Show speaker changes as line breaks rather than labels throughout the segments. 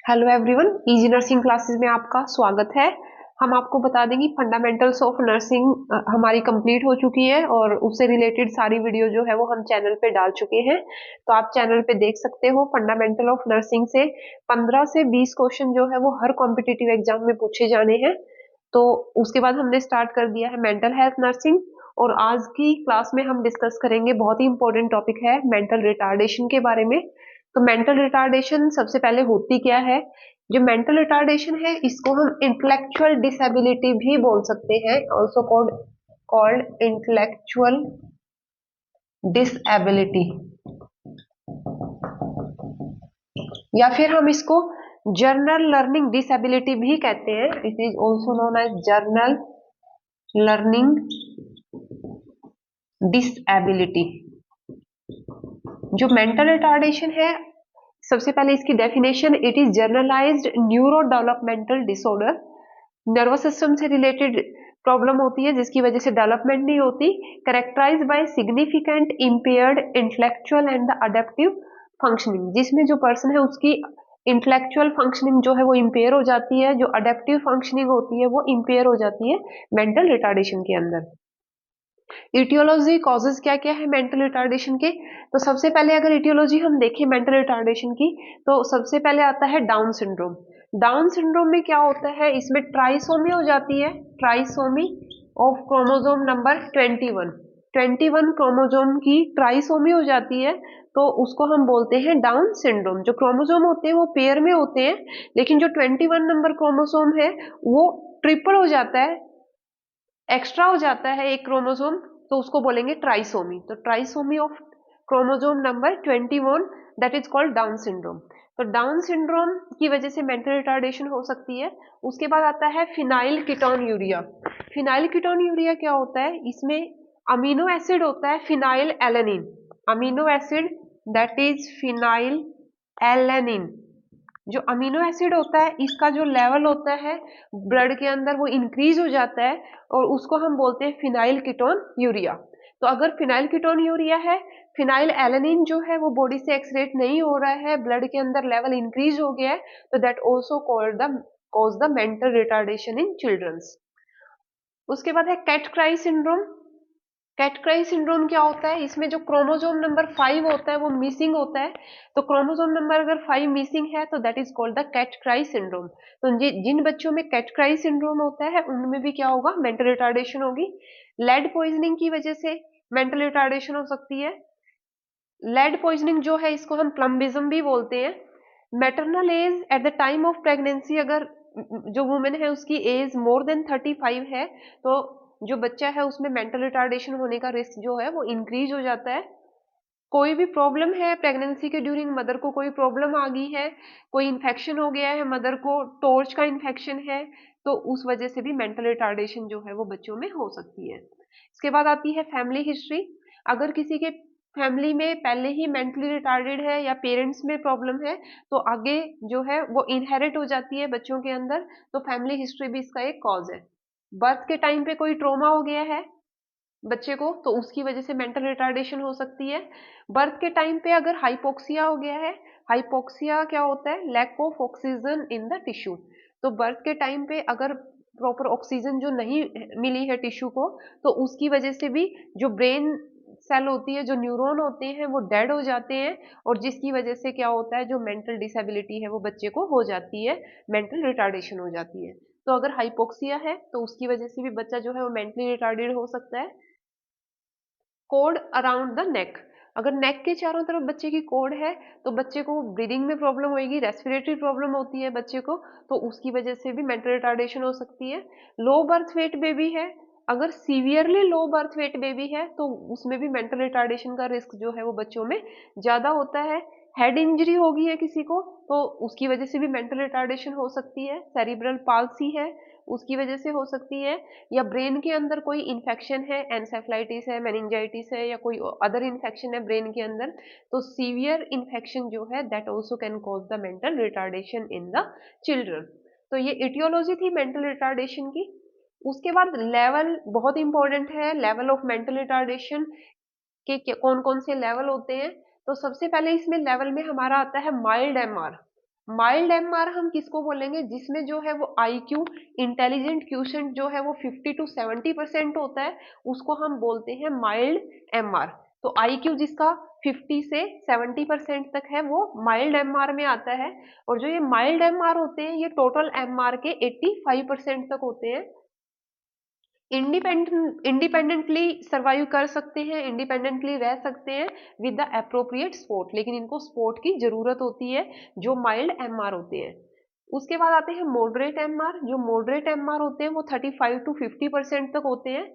Hello everyone, easy nursing classes में आपका स्वागत है। हम आपको बता देंगे फंडामेंटल्स ऑफ नर्सिंग हमारी कंप्लीट हो चुकी है और उससे रिलेटेड सारी वीडियो जो है वो हम चैनल पे डाल चुके हैं। तो आप चैनल पे देख सकते हो। फंडामेंटल ऑफ नर्सिंग से 15 से 20 क्वेश्चन जो है वो हर कॉम्पिटिटिव एग्जाम में पूछे जाने हैं। तो उसके बाद हमने स्टार्ट कर दिया है मेंटल हेल्थ नर्सिंग, और आज की क्लास में हम डिस्कस करेंगे बहुत ही इंपॉर्टेंट टॉपिक है मेंटल रिटार्डेशन के बारे में। तो मेंटल रिटार्डेशन सबसे पहले होती क्या है? जो मेंटल रिटार्डेशन है इसको हम इंटेलेक्चुअल डिसेबिलिटी भी बोल सकते हैं, ऑल्सो कॉल्ड इंटेलेक्चुअल डिसेबिलिटी, या फिर हम इसको जर्नल लर्निंग डिसेबिलिटी भी कहते हैं। It is also known as general learning disability. जो मेंटल रिटार्डेशन है, सबसे पहले इसकी definition, it is generalized neuro developmental disorder. Nervous system से रिलेटेड प्रॉब्लम होती है जिसकी वजह से डेवलपमेंट नहीं होती। Characterize by significant impaired intellectual and the adaptive functioning, जिसमें जो पर्सन है उसकी इंटेलेक्चुअल फंक्शनिंग जो है वो इंपेयर हो जाती है, जो अडेप्टिव फंक्शनिंग होती है वो इंपेयर हो जाती है मेंटल रिटार्डेशन के अंदर। इटियोलॉजी कॉजेज क्या क्या है मेंटल रिटार्डेशन के? तो सबसे पहले अगर इटियोलॉजी हम देखें मेंटल रिटार्डेशन की, तो सबसे पहले आता है डाउन सिंड्रोम। डाउन सिंड्रोम में क्या होता है? इसमें ट्राइसोमी हो जाती है, trisomy of chromosome number 21। 21 chromosome की ट्राइसोमी हो जाती है, तो उसको हम बोलते हैं डाउन सिंड्रोम। जो क्रोमोसोम होते हैं वो पेयर में होते हैं, लेकिन जो 21 नंबर क्रोमोसोम है वो ट्रिपल हो जाता है, एक्स्ट्रा हो जाता है एक क्रोमोसोम, तो उसको बोलेंगे ट्राइसोमी। तो trisomy of chromosome number 21, that is called down syndrome. तो डाउन सिंड्रोम की वजह से मेंटल रिटार्डेशन हो सकती है। उसके बाद आता है phenyl ketone urea. Phenyl ketone urea क्या होता है? इसमें अमीनो एसिड होता है phenyl alanine, amino acid that is phenyl alanine. जो अमीनो एसिड होता है इसका जो लेवल होता है ब्लड के अंदर वो इंक्रीज हो जाता है, और उसको हम बोलते हैं फिनाइल कीटोन यूरिया। तो अगर फिनाइल कीटोन यूरिया है, फिनाइल एलेनिन जो है वो बॉडी से एक्सक्रीट नहीं हो रहा है, ब्लड के अंदर लेवल इंक्रीज हो गया है, तो that also cause the mental retardation in childrens. उसके बाद है cat cry syndrome. Cat cry syndrome क्या होता है? इसमें जो क्रोमोसोम नंबर 5 होता है वो मिसिंग होता है। तो क्रोमोसोम नंबर अगर 5 मिसिंग है तो that is called the cat cry syndrome. तो जिन बच्चों में कैट क्राई सिंड्रोम होता है उनमें भी क्या होगा? मेंटल रिटार्डेशन होगी। लेड पॉइजनिंग की वजह से मेंटल रिटार्डेशन हो सकती है। लेड पॉइजनिंग जो है इसको हम प्लम्बिज्म भी बोलते हैं। Maternal age at the time of pregnancy, अगर जो वुमेन है उसकी एज मोर देन 35 है, तो जो बच्चा है उसमें मेंटल रिटार्डेशन होने का रिस्क जो है वो इंक्रीज हो जाता है। कोई भी प्रॉब्लम है प्रेगनेंसी के ड्यूरिंग, मदर को कोई प्रॉब्लम आ गई है, कोई इन्फेक्शन हो गया है, मदर को टॉर्च का इन्फेक्शन है, तो उस वजह से भी मेंटल रिटार्डेशन जो है वो बच्चों में हो सकती है। इसके बाद आती है फैमिली हिस्ट्री। अगर किसी के फैमिली में पहले ही मेंटली रिटार्डेड है या पेरेंट्स में प्रॉब्लम है, तो आगे जो है वो इनहेरिट हो जाती है बच्चों के अंदर, तो फैमिली हिस्ट्री भी इसका एक कॉज है। बर्थ के टाइम पे कोई ट्रॉमा हो गया है बच्चे को, तो उसकी वजह से मेंटल रिटार्डेशन हो सकती है। बर्थ के टाइम पे अगर हाइपोक्सिया हो गया है, हाइपोक्सिया क्या होता है? Lack of oxygen in the tissue. तो बर्थ के टाइम पे अगर प्रॉपर ऑक्सीजन जो नहीं मिली है टिश्यू को, तो उसकी वजह से भी जो ब्रेन सेल होती है, जो न्यूरॉन होते हैं वो डेड हो जाते हैं, और जिसकी वजह से क्या होता है? जो मेंटल डिसेबिलिटी है वो बच्चे को हो जाती है, मेंटल रिटार्डेशन हो जाती है। तो अगर हाइपोक्सिया है तो उसकी वजह से भी बच्चा जो है वो मेंटली रिटार्डेड हो सकता है। कोड अराउंड द नेक, अगर नेक के चारों तरफ बच्चे की कोड है तो बच्चे को ब्रीदिंग में प्रॉब्लम होगी, रेस्पिरेटरी प्रॉब्लम होती है बच्चे को, तो उसकी वजह से भी मेंटल रिटार्डेशन हो सकती है। लो बर्थ वेट बेबी है, अगर severely low birth weight baby है तो उसमें भी मेंटल रिटार्डेशन का रिस्क जो है वो बच्चों में ज्यादा होता है। हेड इंजरी होगी है किसी को, तो उसकी वजह से भी मेंटल रिटार्डेशन हो सकती है। सेरिब्रल पाल्सी है, उसकी वजह से हो सकती है। या ब्रेन के अंदर कोई इन्फेक्शन है, एनसेफलाइटिस है, मेनिंजाइटिस है, या कोई अदर इन्फेक्शन है ब्रेन के अंदर, तो सीवियर इन्फेक्शन जो है that also can cause the mental retardation in the children. तो ये इटियोलॉजी थी मेंटल रिटार्डेशन की। उसके बाद लेवल बहुत इंपॉर्टेंट है। लेवल ऑफ मेंटल रिटार्डेशन के कौन कौन से लेवल होते हैं? तो सबसे पहले इसमें लेवल में हमारा आता है माइल्ड एमआर। माइल्ड एमआर हम किसको बोलेंगे, जिसमें जो है वो आईक्यू इंटेलिजेंट क्यूशेंट जो है वो 50 to 70% होता है, उसको हम बोलते हैं माइल्ड एमआर। तो आईक्यू जिसका 50 से 70% तक है वो माइल्ड एमआर में आता है। और जो ये माइल्ड एमआर होते हैं ये टोटल एमआर के 85% तक होते हैं। इंडिपेंडेंटली सर्वाइव कर सकते हैं, इंडिपेंडेंटली रह सकते हैं विद द अप्रोप्रिएट सपोर्ट, लेकिन इनको सपोर्ट की जरूरत होती है जो माइल्ड एमआर होते हैं। उसके बाद आते हैं मॉडरेट एमआर। जो मॉडरेट एमआर होते हैं वो 35 to 50% तक होते हैं।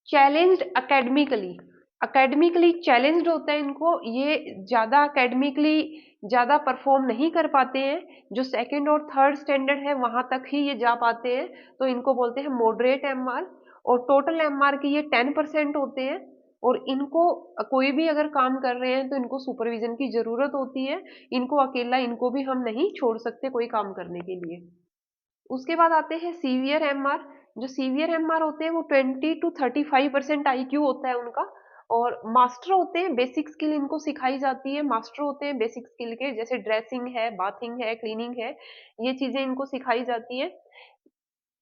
चैलेंज्ड एकेडमिकली, एकेडमिकली चैलेंज्ड होता है इनको, ये ज्यादा एकेडमिकली ज्यादा परफॉर्म नहीं कर पाते हैं, जो सेकंड और थर्ड स्टैंडर्ड है वहां तक ही ये जा पाते हैं, तो इनको बोलते हैं मॉडरेट एमआर। और टोटल एमआर की ये 10% होते हैं। और इनको कोई भी अगर काम कर रहे हैं तो इनको सुपरविजन की जरूरत होती है, इनको अकेला इनको भी हम नहीं छोड़ सकते कोई काम करने के लिए। उसके बाद आते हैं सीवियर एमआर। जो सीवियर एमआर होते हैं वो 20 to 35% आईक्यू होता है उनका। और मास्टर होते हैं, बेसिक स्किल इनको सिखाई जाती है, मास्टर होते हैं बेसिक स्किल के, जैसे ड्रेसिंग है, बाथिंग है, क्लीनिंग है, ये चीजें इनको सिखाई जाती है।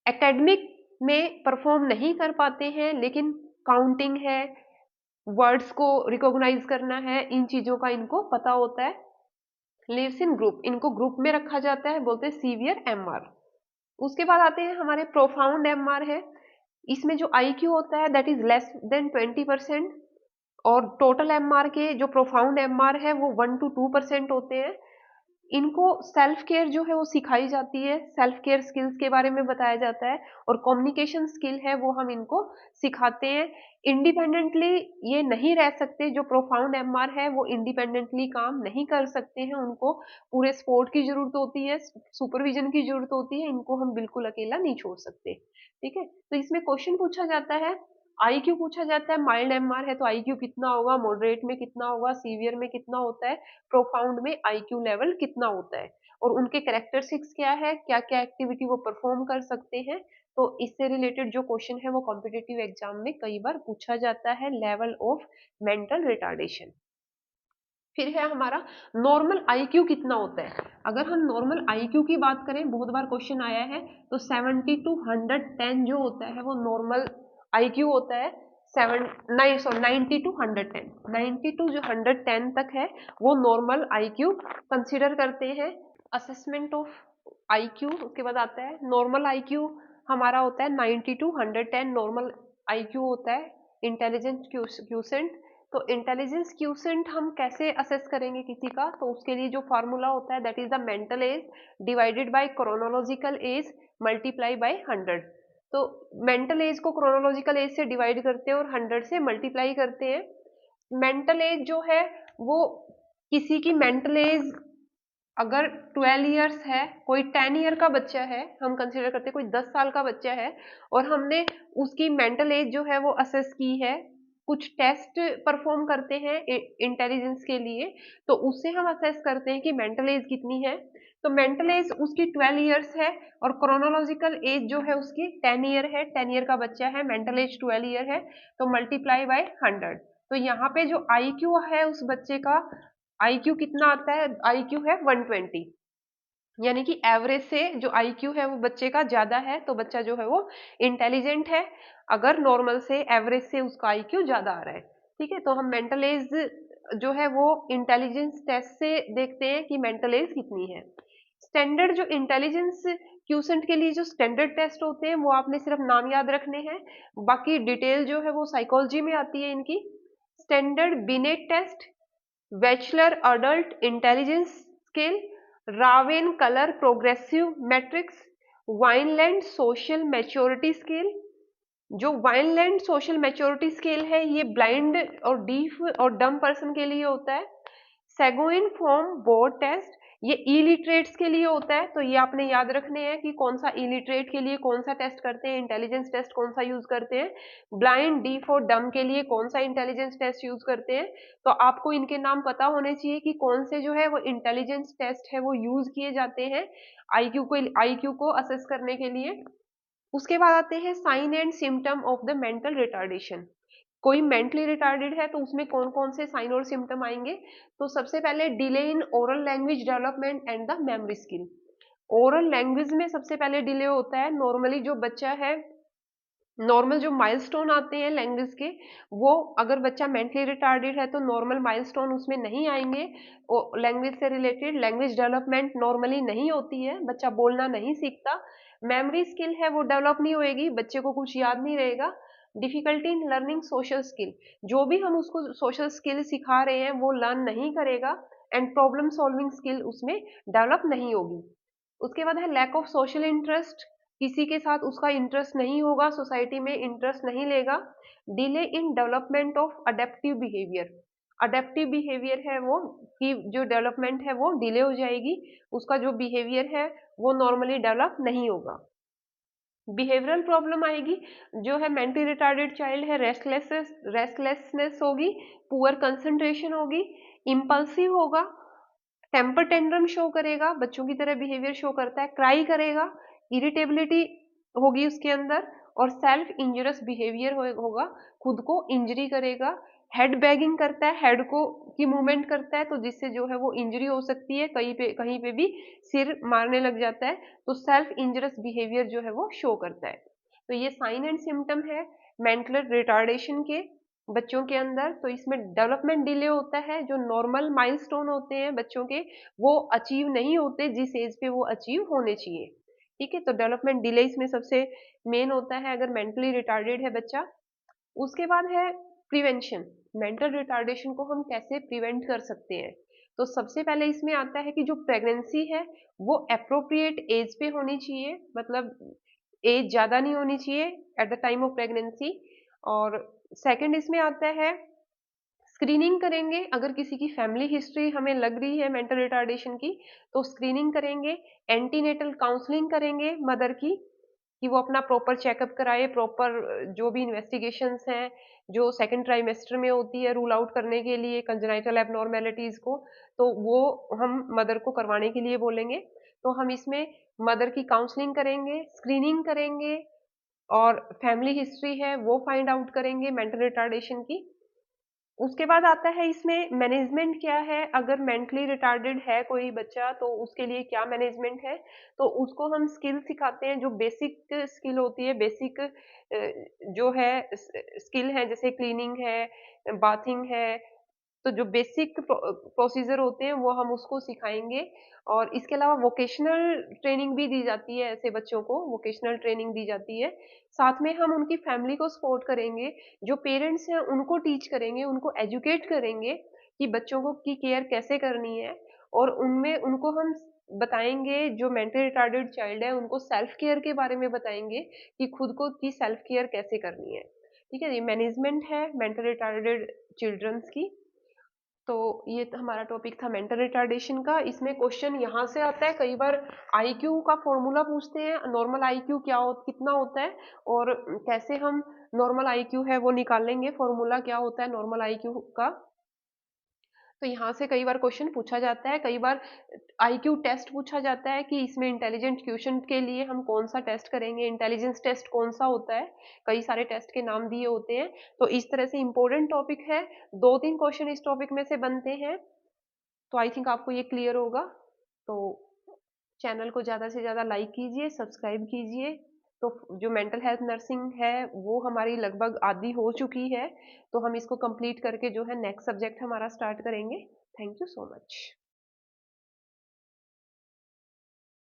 एकेडमिक में परफॉर्म नहीं कर पाते हैं, लेकिन काउंटिंग है, वर्ड्स को रिकॉग्नाइज करना है, इन चीजों का इनको पता होता है। लिव्स इन ग्रुप, इनको ग्रुप में रखा जाता है, बोलते हैं सीवियर एमआर। उसके बाद आते हैं हमारे प्रोफाउंड एमआर है। इसमें जो आईक्यू होता है दैट इज लेस देन 20%। और टोटल एमआर के जो प्रोफाउंड एमआर है वो 1 to 2% होते हैं। इनको सेल्फ केयर जो है वो सिखाई जाती है, सेल्फ केयर स्किल्स के बारे में बताया जाता है, और कम्युनिकेशन स्किल है वो हम इनको सिखाते हैं। इंडिपेंडेंटली ये नहीं रह सकते, जो प्रोफाउंड एमआर है वो इंडिपेंडेंटली काम नहीं कर सकते हैं, उनको पूरे सपोर्ट की जरूरत होती है, सुपरविजन की जरूरत होती है, इनको हम बिल्कुल अकेला नहीं छोड़ सकते। ठीक है, तो इसमें क्वेश्चन पूछा जाता है, आईक्यू पूछा जाता है, माइल्ड एमआर है तो आईक्यू कितना होगा, मॉडरेट में कितना होगा, सीवियर में कितना होता है, प्रोफाउंड में आईक्यू लेवल कितना होता है, और उनके कैरेक्टरिस्टिक्स क्या है, क्या क्या एक्टिविटी वो परफॉर्म कर सकते हैं। तो इससे रिलेटेड जो क्वेश्चन है वो कॉम्पिटिटिव एग्जाम में कई बार पूछा जाता है, लेवल ऑफ मेंटल रिटार्डेशन। फिर है हमारा नॉर्मल आईक्यू कितना होता है। अगर हम नॉर्मल आईक्यू की बात करें, बहुत बार क्वेश्चन आया है, तो 70 to 110 जो होता है वो नॉर्मल आईक्यू होता है। 90 to 110, 90 to जो 110 तक है वो नॉर्मल आईक्यू कंसिडर करते हैं। असेसमेंट ऑफ आईक्यू उसके बाद आता है नॉर्मल आईक्यू, हमारा होता है 90 to 110 नॉर्मल आईक्यू होता है। इंटेलिजेंस क्यूसेंट, तो इंटेलिजेंस क्यूसेंट हम कैसे असेस करेंगे किसी का, तो उसके लिए जो फार्मूला होता है that is the mental as divided by chronological S multiply by 100। तो मेंटल एज को क्रोनोलॉजिकल एज से डिवाइड करते हैं और 100 से मल्टीप्लाई करते हैं। मेंटल एज जो है वो किसी की मेंटल एज अगर 12 इयर्स है, कोई 10 ईयर का बच्चा है, हम कंसिडर करते हैं कोई 10 साल का बच्चा है, और हमने उसकी मेंटल एज जो है वो असेस की है, कुछ टेस्ट परफॉर्म करते हैं इंटेलिजेंस के लिए, तो उससे हम असेस करते हैं कि मेंटल एज कितनी है। तो मेंटल एज उसकी 12 इयर्स है, और क्रोनोलॉजिकल एज जो है उसकी 10 ईयर है, 10 ईयर का बच्चा है, मेंटल एज 12 ईयर है, तो मल्टीप्लाई बाय 100। तो यहाँ पे जो आईक्यू है उस बच्चे का, आईक्यू कितना आता है, आईक्यू है 120, यानी कि एवरेज से जो आईक्यू है वो बच्चे का ज्यादा है, तो बच्चा जो है वो इंटेलिजेंट है। अगर नॉर्मल से एवरेज से उसका आईक्यू ज्यादा आ रहा है, ठीक है, तो हम मेंटल एज जो है वो इंटेलिजेंस टेस्ट से देखते हैं कि मेंटल एज कितनी है। स्टैंडर्ड जो इंटेलिजेंस क्यूसेंट के लिए जो स्टैंडर्ड टेस्ट होते हैं वो आपने सिर्फ नाम याद रखने हैं, बाकी डिटेल जो है वो साइकोलॉजी में आती है इनकी। Standard Binet test, Wechsler adult intelligence scale, Raven colour progressive matrices, Vineland social maturity scale. जो वाइनलैंड सोशल मैच्योरिटी स्केल है ये ब्लाइंड और डीफ और डम पर्सन के लिए होता है। सेगोइन फॉर्म बोर्ड टेस्ट ये इलिटरेट्स के लिए होता है, तो ये आपने याद रखने हैं कि कौन सा इलिटरेट के लिए कौन सा टेस्ट करते हैं, इंटेलिजेंस टेस्ट कौन सा यूज करते हैं। ब्लाइंड डीफ और डम के लिए कौन सा इंटेलिजेंस टेस्ट यूज करते हैं। तो आपको इनके नाम पता होने चाहिए कि कौन से जो है वो इंटेलिजेंस टेस्ट है वो यूज किए जाते हैं आईक्यू को असेस करने के लिए। उसके बाद आते हैं sign and symptom of the mental retardation. कोई मेंटली रिटार्डेड है तो उसमें कौन कौन से साइन और सिम्टम आएंगे? तो सबसे पहले delay in oral language development and the memory skill. Oral language में सबसे पहले डिले होता है। नॉर्मली जो बच्चा है, नॉर्मल जो माइलस्टोन आते हैं लैंग्वेज के, वो अगर बच्चा मेंटली रिटार्डेड है तो नॉर्मल माइलस्टोन उसमें नहीं आएंगे लैंग्वेज से रिलेटेड। लैंग्वेज डेवलपमेंट नॉर्मली नहीं होती है, बच्चा बोलना नहीं सीखता। मेमोरी स्किल है वो डेवलप नहीं होएगी, बच्चे को कुछ याद नहीं रहेगा। Difficulty in learning social skill, जो भी हम उसको सोशल स्किल सिखा रहे हैं वो लर्न नहीं करेगा। एंड प्रॉब्लम सॉल्विंग स्किल उसमें डेवलप नहीं होगी। उसके बाद है लैक ऑफ सोशल इंटरेस्ट, किसी के साथ उसका इंटरेस्ट नहीं होगा, सोसाइटी में इंटरेस्ट नहीं लेगा। Delay in development of adaptive behaviour, adaptive behaviour है वो कि जो डेवलपमेंट है वो डिले हो जाएगी, उसका जो बिहेवियर है वो नॉर्मली डेवलप नहीं होगा। बिहेवियरल प्रॉब्लम आएगी, जो है मेंटली रिटार्डेड चाइल्ड है, रेस्टलेसनेस होगी, पुअर कंसंट्रेशन होगी, इम्पल्सिव होगा, टेम्पर टेंड्रम शो करेगा, बच्चों की तरह बिहेवियर शो करता है, क्राई करेगा, इरिटेबिलिटी होगी उसके अंदर, और सेल्फ इंजurious बिहेवियर होगा, खुद को इंजरी करेगा, हेड बैगिंग करता है, हेड को की मूवमेंट करता है, तो जिससे जो है वो इंजरी हो सकती है, कहीं पे भी सिर मारने लग जाता है, तो सेल्फ इंजurious बिहेवियर जो है वो शो करता है। तो ये साइन एंड सिम्टम है मेंटल रिटार्डेशन के बच्चों के अंदर। तो इसमें डेवलपमेंट डिले होता है, जो नॉर्मल माइलस्टोन होते हैं बच्चों के वो अचीव नहीं होते जिस एज पे वो अचीव होने चाहिए। ठीक है, तो डेवलपमेंट डिले इसमें सबसे मेन होता है अगर मेंटली रिटार्डेड है बच्चा। उसके बाद है प्रिवेंशन, मेंटल रिटार्डेशन को हम कैसे प्रिवेंट कर सकते हैं। तो सबसे पहले इसमें आता है कि जो प्रेगनेंसी है वो अप्रोप्रिएट एज पे होनी चाहिए, मतलब एज ज्यादा नहीं होनी चाहिए eight the time of pregnancy. और सेकंड इसमें आता है स्क्रीनिंग करेंगे, अगर किसी की फैमिली हिस्ट्री हमें लग रही है मेंटल रिटार्डेशन की तो स्क्रीनिंग करेंगे। एंटीनेटल काउंसलिंग करेंगे मदर की, कि वो अपना प्रॉपर चेकअप कराए, प्रॉपर जो भी इन्वेस्टिगेशंस हैं जो सेकंड ट्राइमेस्टर में होती है रूल आउट करने के लिए कंजेनाइटल एबनॉर्मेलिटीज को, तो वो हम मदर को करवाने के लिए बोलेंगे। तो हम इसमें मदर की काउंसलिंग करेंगे, स्क्रीनिंग करेंगे, और फैमिली हिस्ट्री है वो फाइंड आउट करेंगे मेंटल रिटार्डेशन की। उसके बाद आता है इसमें मैनेजमेंट क्या है, अगर मेंटली रिटार्डेड है कोई बच्चा तो उसके लिए क्या मैनेजमेंट है। तो उसको हम स्किल सिखाते हैं, जो बेसिक स्किल होती है, बेसिक जो है स्किल है, जैसे क्लीनिंग है, बाथिंग है, तो जो बेसिक प्रोसीजर होते हैं वो हम उसको सिखाएंगे। और इसके अलावा वोकेशनल ट्रेनिंग भी दी जाती है, ऐसे बच्चों को वोकेशनल ट्रेनिंग दी जाती है। साथ में हम उनकी फैमिली को सपोर्ट करेंगे, जो पेरेंट्स हैं उनको टीच करेंगे, उनको एजुकेट करेंगे कि बच्चों को की केयर कैसे करनी है। और उनमें उनको हम बताएंगे, जो मेंटली रिटार्डेड चाइल्ड है उनको सेल्फ केयर के बारे में बताएंगे कि खुद को की सेल्फ केयर कैसे करनी है। ठीक है, ये मैनेजमेंट है मेंटल रिटार्डेड चिल्ड्रंस की। तो ये हमारा टॉपिक था मेंटल रिटार्डेशन का। इसमें क्वेश्चन यहाँ से आता है, कई बार आईक्यू का फॉर्मूला पूछते हैं, नॉर्मल आईक्यू कितना होता है, और कैसे हम नॉर्मल आईक्यू है वो निकालेंगे, फॉर्मूला क्या होता है नॉर्मल आईक्यू का। तो यहाँ से कई बार क्वेश्चन पूछा जाता है, कई बार आईक्यू टेस्ट पूछा जाता है कि इसमें इंटेलिजेंट क्वेश्चन के लिए हम कौन सा टेस्ट करेंगे, इंटेलिजेंस टेस्ट कौन सा होता है, कई सारे टेस्ट के नाम दिए होते हैं। तो इस तरह से इंपॉर्टेंट टॉपिक है, 2-3 क्वेश्चन इस टॉपिक में से बनते हैं। तो आई थिंक आपको ये क्लियर होगा। तो चैनल को ज़्यादा से ज़्यादा लाइक कीजिए, सब्सक्राइब कीजिए। तो जो मेंटल हेल्थ नर्सिंग है वो हमारी लगभग आधी हो चुकी है, तो हम इसको कंप्लीट करके जो है नेक्स्ट सब्जेक्ट हमारा स्टार्ट करेंगे। Thank you so much.